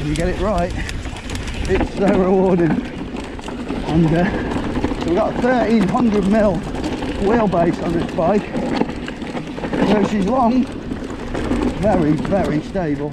When you get it right, it's so rewarding. And so we've got a 1300mm wheelbase on this bike, so she's long, very, very stable.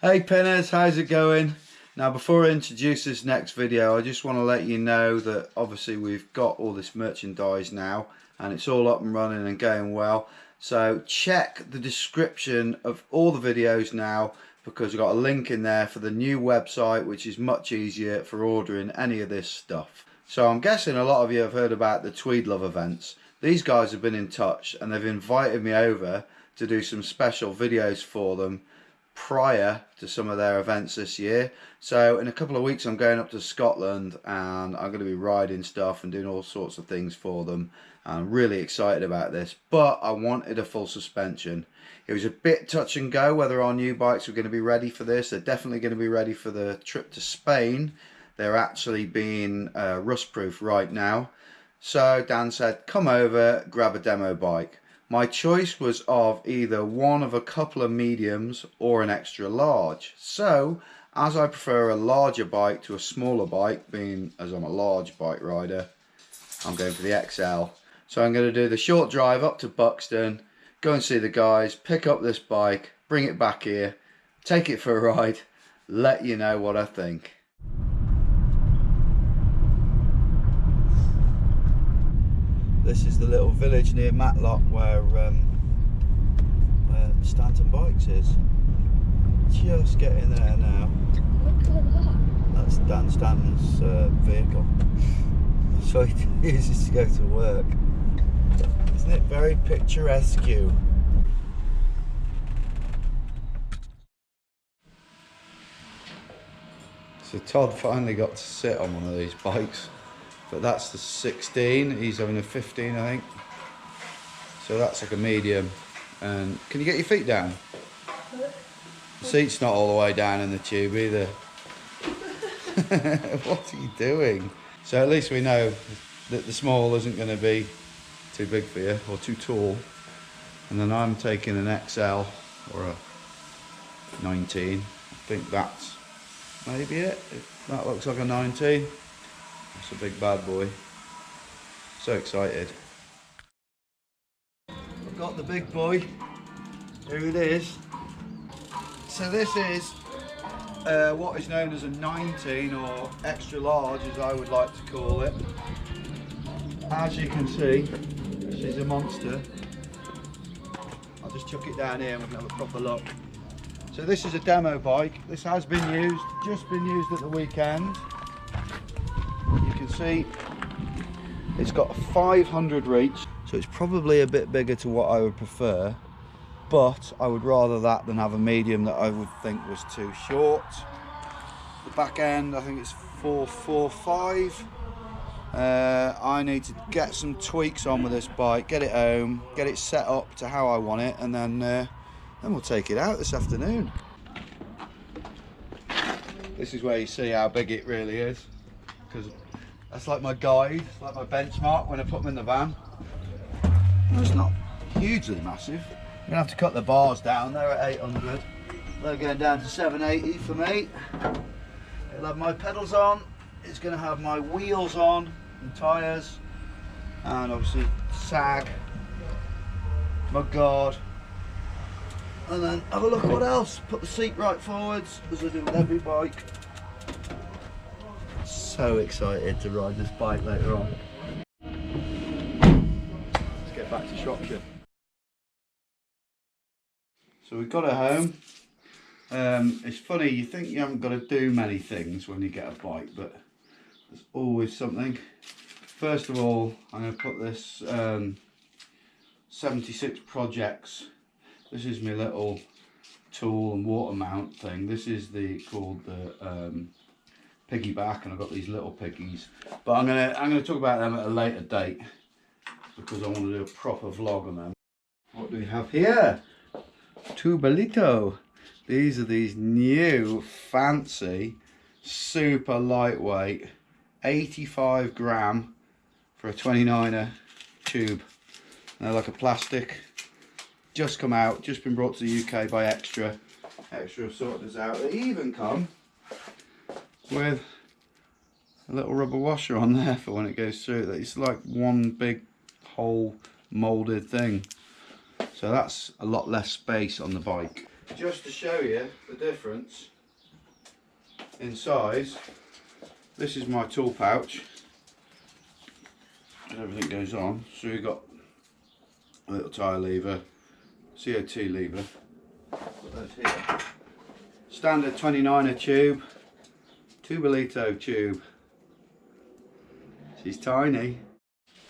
Hey Pinners, how's it going? Now before I introduce this next video, I just want to let you know that obviously we've got all this merchandise now and it's all up and running and going well. So check the description of all the videos now, because we've got a link in there for the new website, which is much easier for ordering any of this stuff. So I'm guessing a lot of you have heard about the Tweed Love events. These guys have been in touch and they've invited me over to do some special videos for them prior to some of their events this year. So in a couple of weeks I'm going up to Scotland and I'm going to be riding stuff and doing all sorts of things for them. I'm really excited about this, but I wanted a full suspension. It was a bit touch and go whether our new bikes were going to be ready for this. They're definitely going to be ready for the trip to Spain. They're actually being rust proof right now. So Dan said, come over, grab a demo bike. My choice was of either one of a couple of mediums or an extra large. So, as I prefer a larger bike to a smaller bike, being as I'm a large bike rider, I'm going for the XL. So I'm going to do the short drive up to Buxton, go and see the guys, pick up this bike, bring it back here, take it for a ride, let you know what I think. This is the little village near Matlock where Stanton Bikes is. Just getting there now. Look at that. That's Dan Stanton's vehicle. So he uses to go to work. Isn't it very picturesque? So Todd finally got to sit on one of these bikes. But that's the 16, he's having a 15 I think. So that's like a medium. And can you get your feet down? The seat's not all the way down in the tube either. What are you doing? So at least we know that the small isn't going to be too big for you or too tall. And then I'm taking an XL or a 19. I think that's maybe it. That looks like a 19. It's a big bad boy. So excited. I've got the big boy. Here it is. So this is what is known as a 19 or extra large, as I would like to call it. As you can see, she's a monster. I'll just chuck it down here and we can have a proper look. So this is a demo bike. This has been used, just been used at the weekend. You can see it's got a 500 reach, so it's probably a bit bigger to what I would prefer, but I would rather that than have a medium that I would think was too short. The back end, I think it's 445. I need to get some tweaks on with this bike, get it home, get it set up to how I want it, and then we'll take it out this afternoon. This is where you see how big it really is, because that's like my guide, it's like my benchmark when I put them in the van. Well, it's not hugely massive. I'm gonna have to cut the bars down. They're at 800. They're going down to 780 for me. It'll have my pedals on. It's gonna have my wheels on and tyres, and obviously sag, mudguard, and then have a look what else. Put the seat right forwards, as I do with every bike. So excited to ride this bike later on. Let's get back to Shropshire. So we've got it home. It's funny, you think you haven't got to do many things when you get a bike, but there's always something. First of all, I'm going to put this 76 Projects. This is my little tool and water mount thing. This is called the piggyback, and I've got these little piggies, but I'm gonna talk about them at a later date because I want to do a proper vlog on them. What do we have here? Tubolito. These are these new fancy, super lightweight, 85 gram for a 29er tube. They're like a plastic, just come out, just been brought to the UK by Extra. Extra have sorted this out. They even come with a little rubber washer on there for when it goes through. It's like one big whole moulded thing. So that's a lot less space on the bike. Just to show you the difference in size, this is my tool pouch. Everything goes on. So we've got a little tyre lever, CO2 lever. Put those here. Standard 29er tube, Tubolito tube. She's tiny.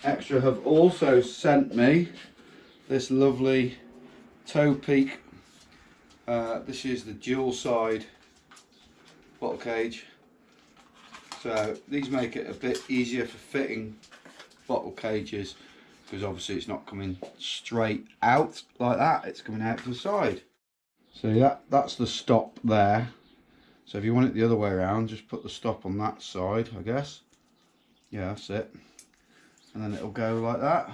Extra have also sent me this lovely toe peak. This is the dual side bottle cage. So these make it a bit easier for fitting bottle cages, because obviously it's not coming straight out like that, it's coming out to the side. So that's the stop there. So if you want it the other way around, just put the stop on that side, I guess. Yeah, that's it. And then it'll go like that,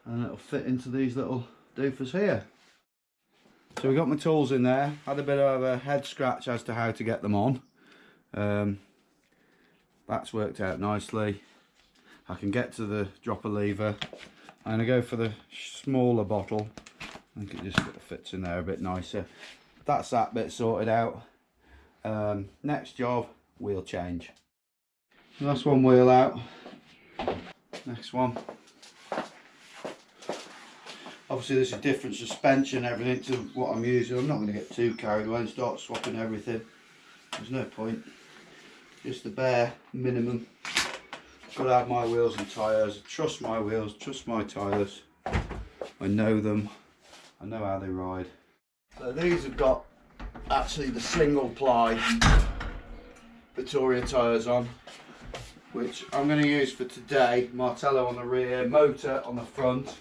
and it'll fit into these little doofers here. So we got my tools in there. Had a bit of a head scratch as to how to get them on. That's worked out nicely. I can get to the dropper lever. I'm going to go for the smaller bottle. I think it just sort of fits in there a bit nicer. That's that bit sorted out. Next job, wheel change. That's one wheel out. Next one. Obviously there's a different suspension and everything to what I'm using. I'm not going to get too carried away and start swapping everything. There's no point. Just the bare minimum. Got to have my wheels and tyres. Trust my wheels, trust my tyres. I know them. I know how they ride. So these have got actually the single ply Vittoria tyres on, which I'm going to use for today. Martello on the rear, motor on the front,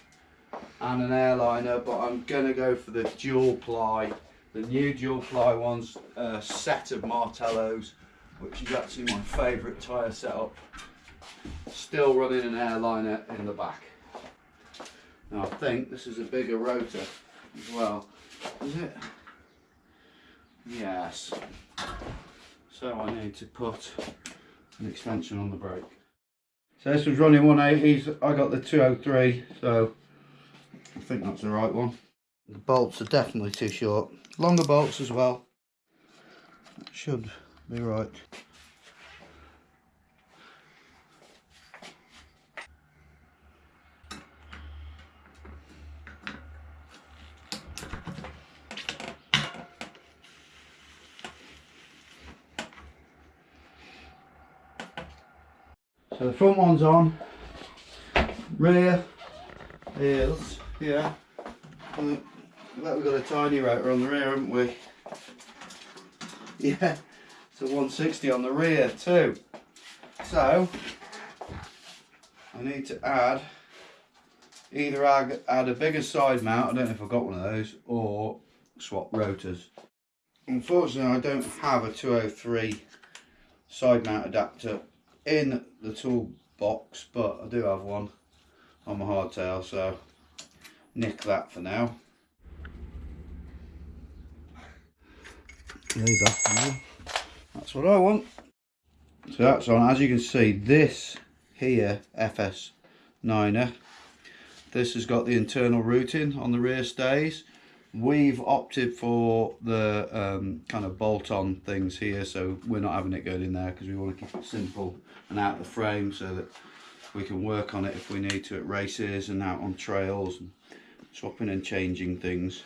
and an airliner, but I'm going to go for the dual ply, the new dual ply ones, set of Martellos, which is actually my favourite tyre setup. Still running an airliner in the back. Now I think this is a bigger rotor as well, is it? Yes. So I need to put an extension on the brake. So this was running 180s, I got the 203, so I think that's the right one. The bolts are definitely too short. Longer bolts as well. That should be right. So the front one's on, rear is here. We've got a tiny rotor on the rear, haven't we? Yeah, it's a 160 on the rear too. So I need to add, either add a bigger side mount, I don't know if I've got one of those, or swap rotors. Unfortunately I don't have a 203 side mount adapter in the toolbox, but I do have one on my hardtail, so nick that for now. Leave that for now. That's what I want. So that's on. As you can see, this here FS9er, this has got the internal routing on the rear stays. We've opted for the kind of bolt-on things here, so we're not having it going in there because we want to keep it simple and out of the frame so that we can work on it if we need to at races and out on trails and swapping and changing things.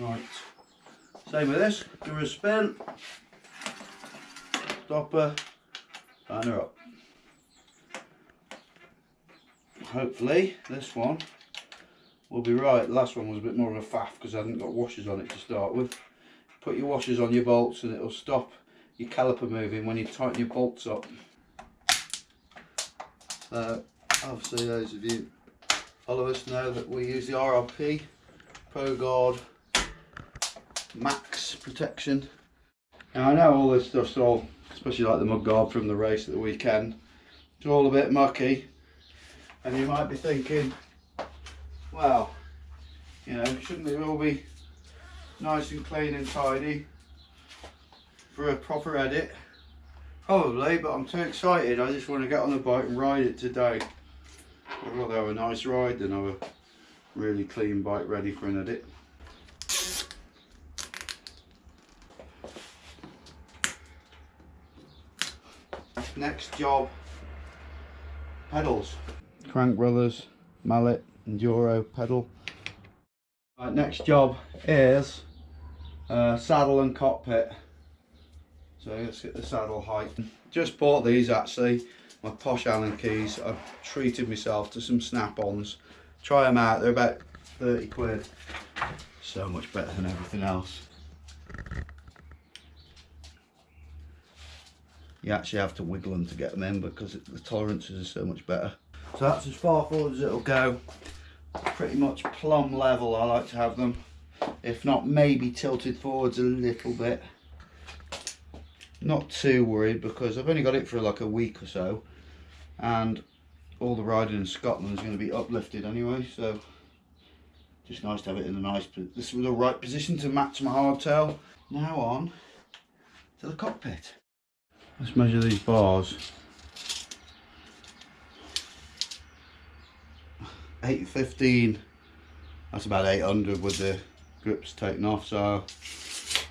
Right, same with this, give her a spin, stop her, line her up. hopefully this one will be right. The last one was a bit more of a faff because I hadn't got washers on it to start with. Put your washers on your bolts and it'll stop your caliper moving when you tighten your bolts up. Obviously those of you follow us know that we use the RRP Pro Guard Max protection. Now I know all this stuff's all, especially like the mud guard from the race at the weekend, it's all a bit mucky, and you might be thinking, well, you know, shouldn't it all be nice and clean and tidy for a proper edit? Probably, but I'm too excited. I just want to get on the bike and ride it today. I'd rather have a nice ride than have a really clean bike ready for an edit. Next job, pedals. Crank Brothers, Mallet, Enduro pedal. Right, next job is saddle and cockpit. So let's get the saddle height. Just bought these actually, my posh Allen keys. I've treated myself to some snap-ons. Try them out, they're about 30 quid. So much better than everything else. You actually have to wiggle them to get them in because the tolerances are so much better. So that's as far forward as it'll go. Pretty much plumb level I like to have them. If not, maybe tilted forwards a little bit. Not too worried because I've only got it for like a week or so, and all the riding in Scotland is going to be uplifted anyway, so just nice to have it in a nice, this was the right position to match my hardtail. Now on to the cockpit. Let's measure these bars. 815, that's about 800 with the grips taken off, so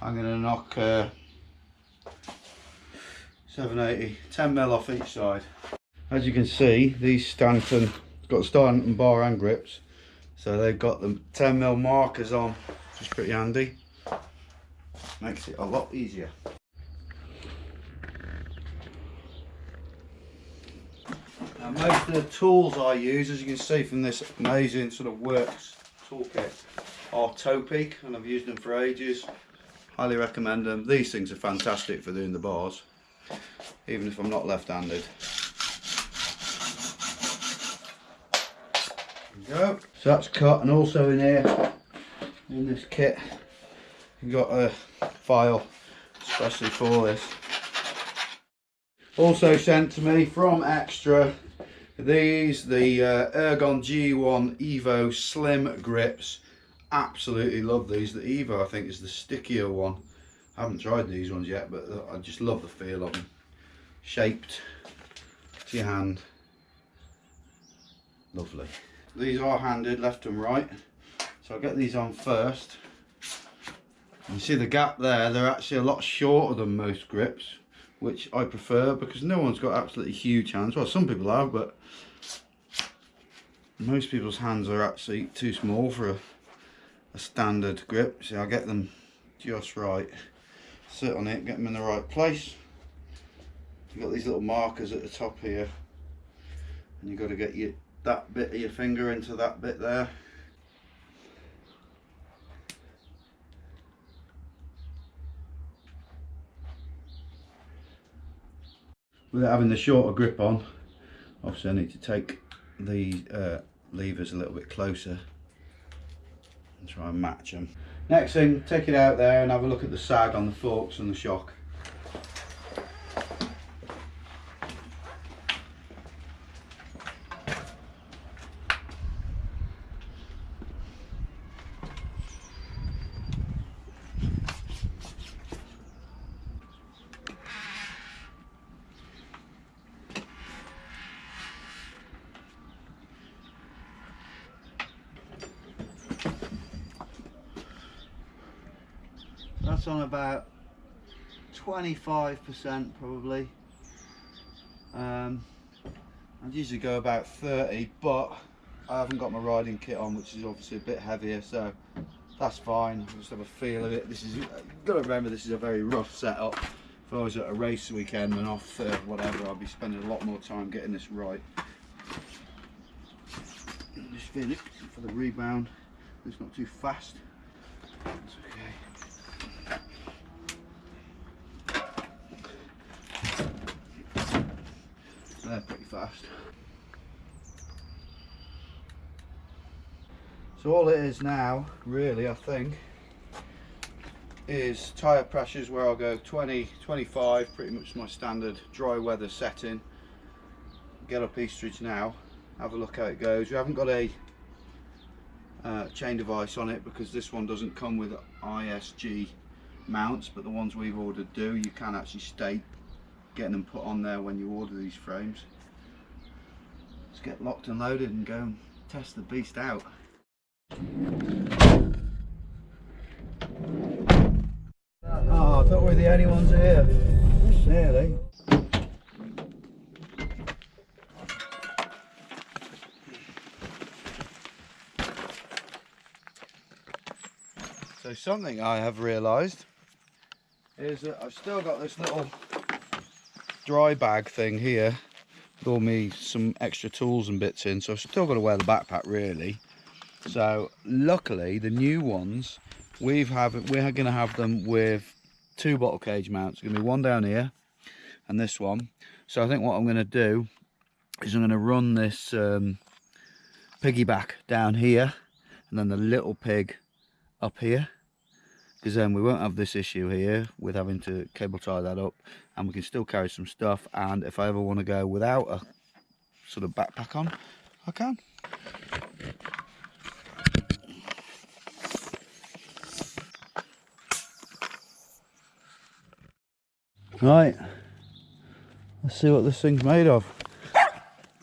I'm going to knock 780, 10 mil off each side. As you can see, these Stanton, got Stanton bar and grips, so they've got the 10 mil markers on, which is pretty handy. Makes it a lot easier. Now most of the tools I use, as you can see from this amazing sort of works toolkit, are toe peak, and I've used them for ages. Highly recommend them. These things are fantastic for doing the bars, even if I'm not left-handed. There we go. So that's cut, and also in here, in this kit, you've got a file especially for this. Also sent to me from Extra, these, the Ergun G1 Evo Slim grips. Absolutely love these. The Evo I think is the stickier one. I haven't tried these ones yet, but I just love the feel of them. Shaped to your hand. Lovely. These are handed left and right, so I'll get these on first. You see the gap there, they're actually a lot shorter than most grips, which I prefer because no one's got absolutely huge hands. Well, some people have, but most people's hands are actually too small for a standard grip. So I'll get them just right. Sit on it, get them in the right place. You've got these little markers at the top here, and you've got to get that bit of your finger into that bit there. Without having the shorter grip on, obviously I need to take the levers a little bit closer and try and match them. Next thing, take it out there and have a look at the sag on the forks and the shock. That's on about 25% probably. I'd usually go about 30, but I haven't got my riding kit on, which is obviously a bit heavier, so that's fine. I'll just have a feel of it. This is, you've got to remember, this is a very rough setup. If I was at a race weekend and off whatever, I'd be spending a lot more time getting this right. in it for the rebound. It's not too fast. It's okay. They're pretty fast. So all it is now, really, I think, is tyre pressures where I'll go 20, 25, pretty much my standard dry weather setting. Get up Eastridge now, have a look how it goes. We haven't got a chain device on it because this one doesn't come with ISG mounts, but the ones we've ordered do. You can actually state getting them put on there when you order these frames. Let's get locked and loaded and go and test the beast out. Oh, I thought we were the only ones here. Nearly. So something I have realised is that I've still got this little dry bag thing here with all me some extra tools and bits in, so I've still got to wear the backpack really. So luckily the new ones we're going to have them with 2 bottle cage mounts. There's going to be one down here and this one. So I think what I'm going to do is I'm going to run this piggyback down here and then the little pig up here, because then we won't have this issue here with having to cable tie that up, and we can still carry some stuff. And if I ever want to go without a sort of backpack on, I can. Right, let's see what this thing's made of.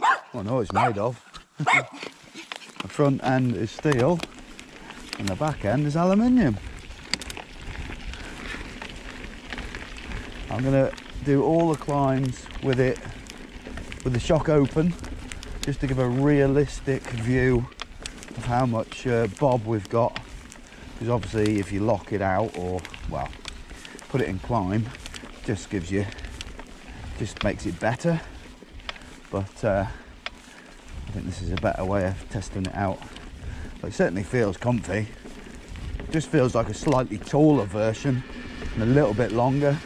Well, I know what it's made of. The front end is steel and the back end is aluminium. I'm going to do all the climbs with it with the shock open, just to give a realistic view of how much bob we've got, because obviously if you lock it out or, well, put it in climb, just makes it better. But I think this is a better way of testing it out. But it certainly feels comfy. It just feels like a slightly taller version and a little bit longer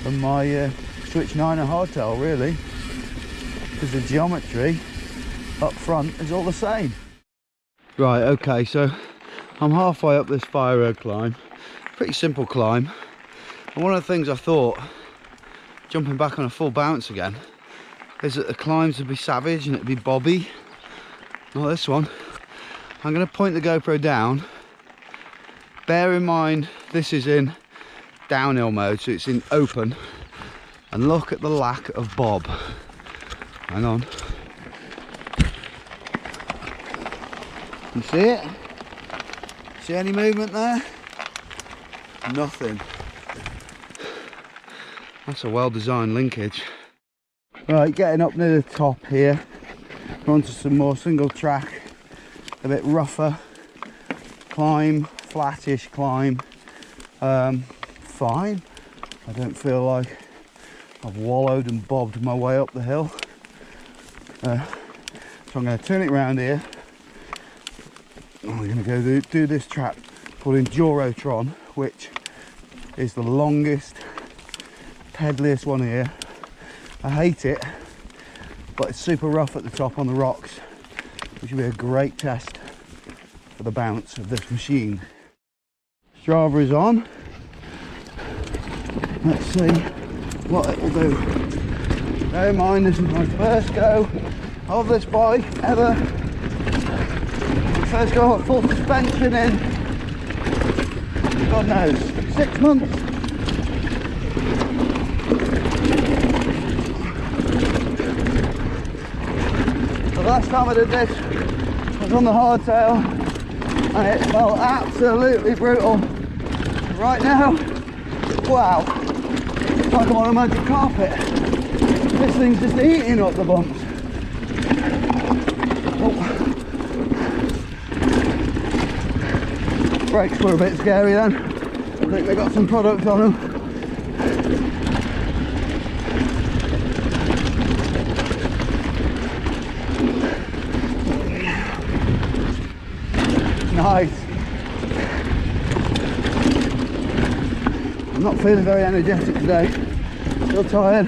than my Switch 9er hardtail, really, because the geometry up front is all the same. Right, okay, so I'm halfway up this fire road climb. Pretty simple climb. And one of the things I thought, jumping back on a full bounce again, is that the climbs would be savage and it'd be bobby. Not this one. I'm going to point the GoPro down. Bear in mind this is in downhill mode, so it's in open, and look at the lack of bob. Hang on. You see it? See any movement there? Nothing. That's a well-designed linkage. Right, getting up near the top here, we're onto some more single track, a bit rougher climb, flattish climb. Fine. I don't feel like I've wallowed and bobbed my way up the hill. So I'm going to turn it around here. And we're going to go do this track called Endurotron, which is the longest, pedaliest one here. I hate it, but it's super rough at the top on the rocks, which will be a great test for the bounce of this machine. Strava is on. Let's see what it will do. Bear in mind, this is my first go of this bike ever. First go at full suspension in, God knows, 6 months. The last time I did this was on the hardtail and it felt absolutely brutal. Right now, wow, it's like I'm on a magic carpet. This thing's just eating up the bumps. Oh. Brakes were a bit scary then. I think they got some product on them. nice. I'm not feeling very energetic today. Still tired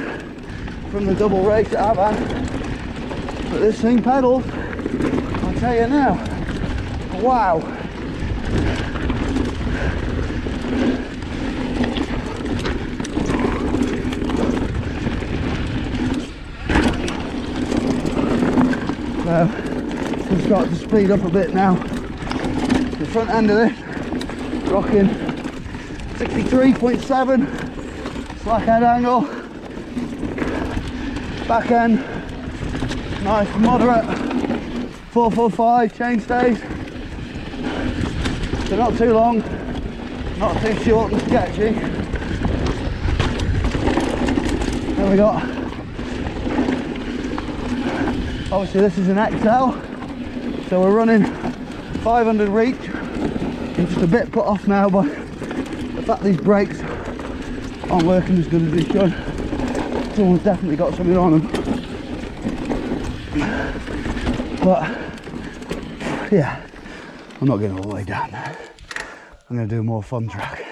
from the double race at Ergun. But this thing pedals, I'll tell you now. Wow. So, we'll start to speed up a bit now. The front end of this, rocking 63.7 slack head angle. Back end, nice moderate 445 chain stays. So not too long, not too short and sketchy. Then we got, obviously this is an XL, so we're running 500 reach. I'm just a bit put off now by the fact these brakes aren't working as good as they should. Someone's definitely got something on them. But yeah, I'm not getting all the way down there. I'm going to do a more fun track.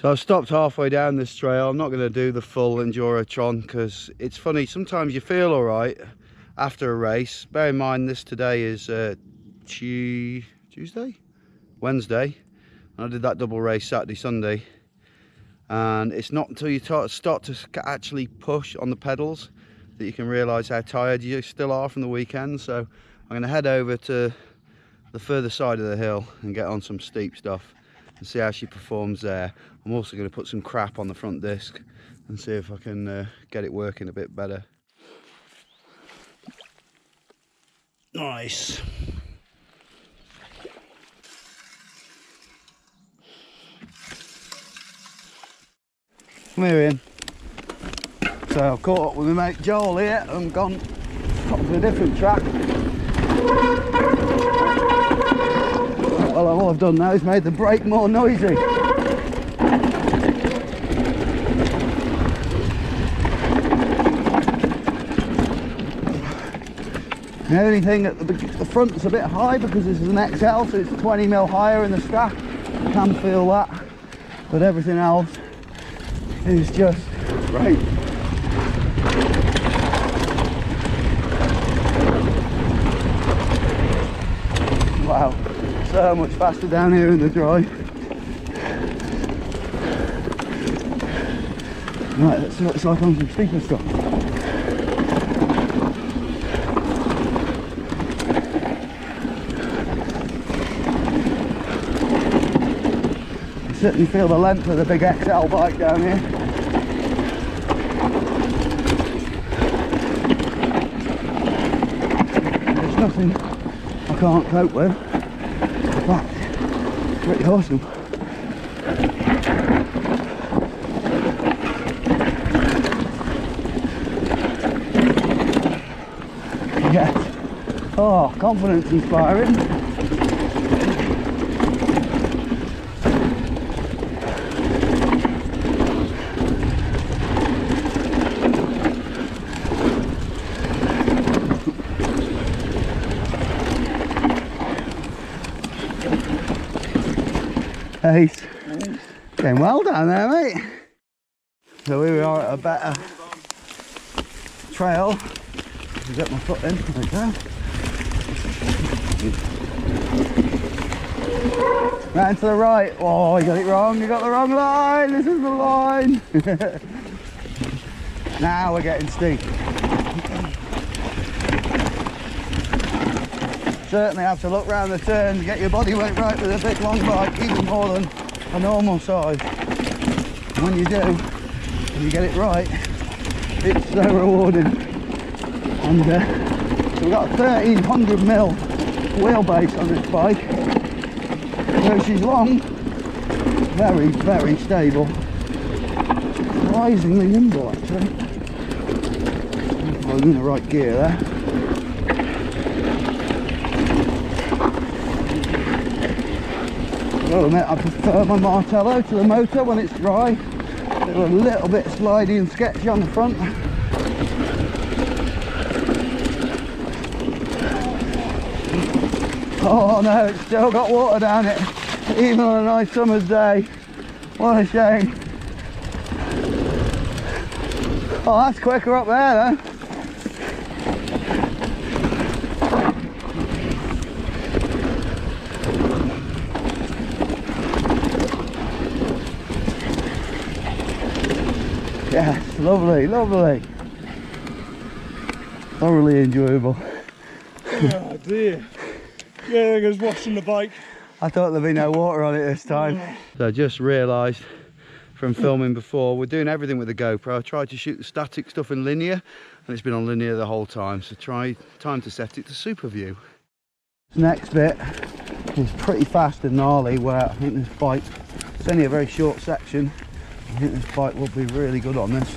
So I've stopped halfway down this trail. I'm not going to do the full Endurotron because it's funny, sometimes you feel alright after a race. Bear in mind this today is Wednesday, and I did that double race Saturday, Sunday, and it's not until you start to actually push on the pedals that you can realise how tired you still are from the weekend. So I'm going to head over to the further side of the hill and get on some steep stuff and see how she performs there. I'm also going to put some crap on the front disc and see if I can get it working a bit better. Nice. Come here, Ian. So I've caught up with my mate Joel here and gone up to a different track. Well, all I've done now is made the brake more noisy. The only thing at the front is a bit high because this is an XL, so it's 20mm higher in the stack. You can feel that, but everything else is just great. Wow, so much faster down here in the drive. Right, let's see what it's like on some steeper stuff. Certainly feel the length of the big XL bike down here. There's nothing I can't cope with. In fact, it's pretty awesome. Yes. Oh, confidence inspiring. Ace. Going well down there, mate. So here we are at a better trail. Get my foot in. There we go. Round to the right. Oh, you got it wrong. You got the wrong line. This is the line. Now we're getting steep. Certainly have to look round the turn, get your body weight right with a big long bike, even more than a normal size. And when you do, and you get it right, it's so rewarding. And so we've got a 1300mm wheelbase on this bike. So she's long, very, very stable. Surprisingly nimble actually. I'm in the right gear there. I'll admit I prefer my Martello to the motor when it's dry. They're a little bit slidey and sketchy on the front. Oh no, it's still got water down it, even on a nice summer's day. What a shame. Oh, that's quicker up there then. Yes, lovely, lovely. Thoroughly enjoyable. Oh dear. Yeah, I was washing the bike. I thought there'd be no water on it this time. So I just realised from filming before, we're doing everything with the GoPro. I tried to shoot the static stuff in linear and it's been on linear the whole time. So time to set it to super view. This next bit is pretty fast and gnarly where I think this bike, it's only a very short section. I think this bike will be really good on this.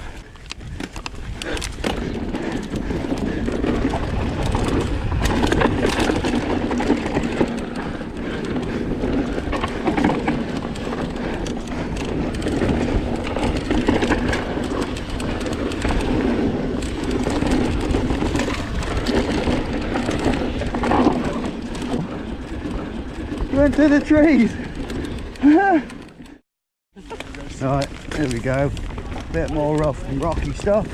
Went to the trees. Right, here we go. Bit more rough and rocky stuff.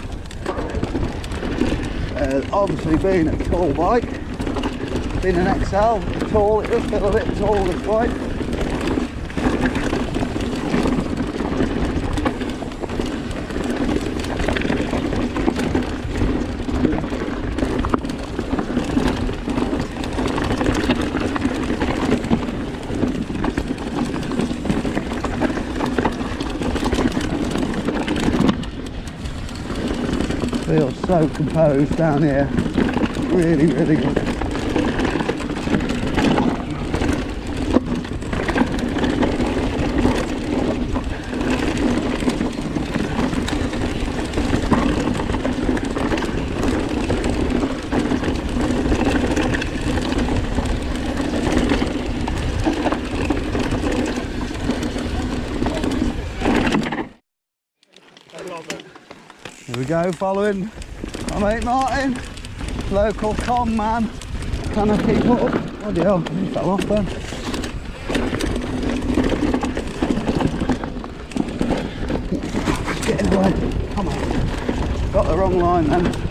Obviously being a tall bike, being an XL, tall, it does feel a bit tall this bike. Feels so composed down here, really, really good. Here we go, following my mate Martin, local com man, trying to keep up. Oh dear, he fell off then. Get in the way, come on. Got the wrong line then.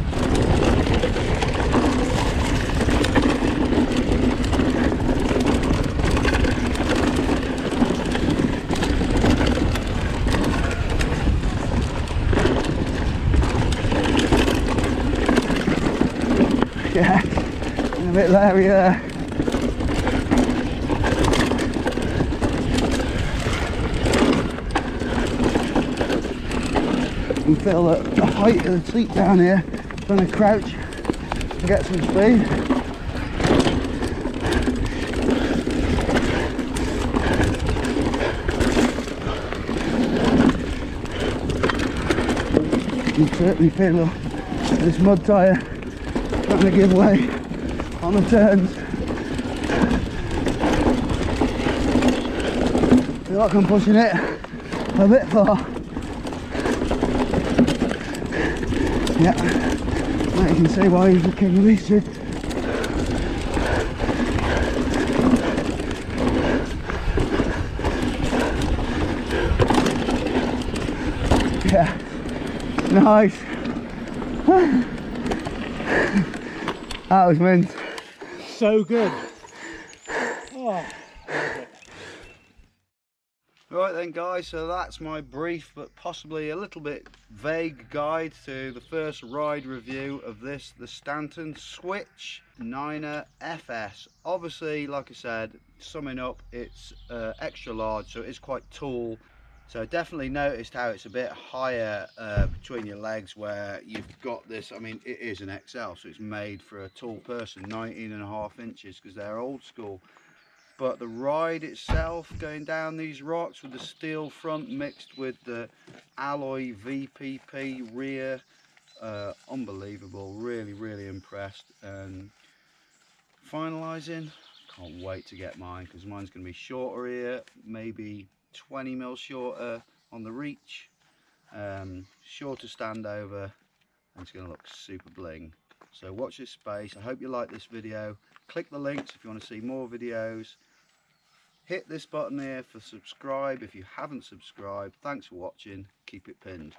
Yeah, a bit leery there. You can feel the height of the seat down here. Trying to crouch to get some speed. You can certainly feel this mud tyre trying to give way on the turns. I feel like I'm pushing it a bit far. Yeah, now you can see why he's the king of these two. Yeah, nice. That was mint. So good. Oh, I love it. Right then guys, so that's my brief but possibly a little bit vague guide to the first ride review of this, the Stanton Switch 9er FS. Obviously, like I said, summing up, it's extra large, so it's quite tall. So definitely noticed how it's a bit higher between your legs, where you've got this, I mean it is an XL, so it's made for a tall person, 19.5 inches, because they're old school. But the ride itself, going down these rocks with the steel front mixed with the alloy VPP rear, unbelievable, really impressed. And finalising, can't wait to get mine, because mine's going to be shorter here, maybe 20mm shorter on the reach, shorter standover, and it's going to look super bling. So watch this space. I hope you like this video. Click the links if you want to see more videos. Hit this button here for subscribe if you haven't subscribed. Thanks for watching. Keep it pinned.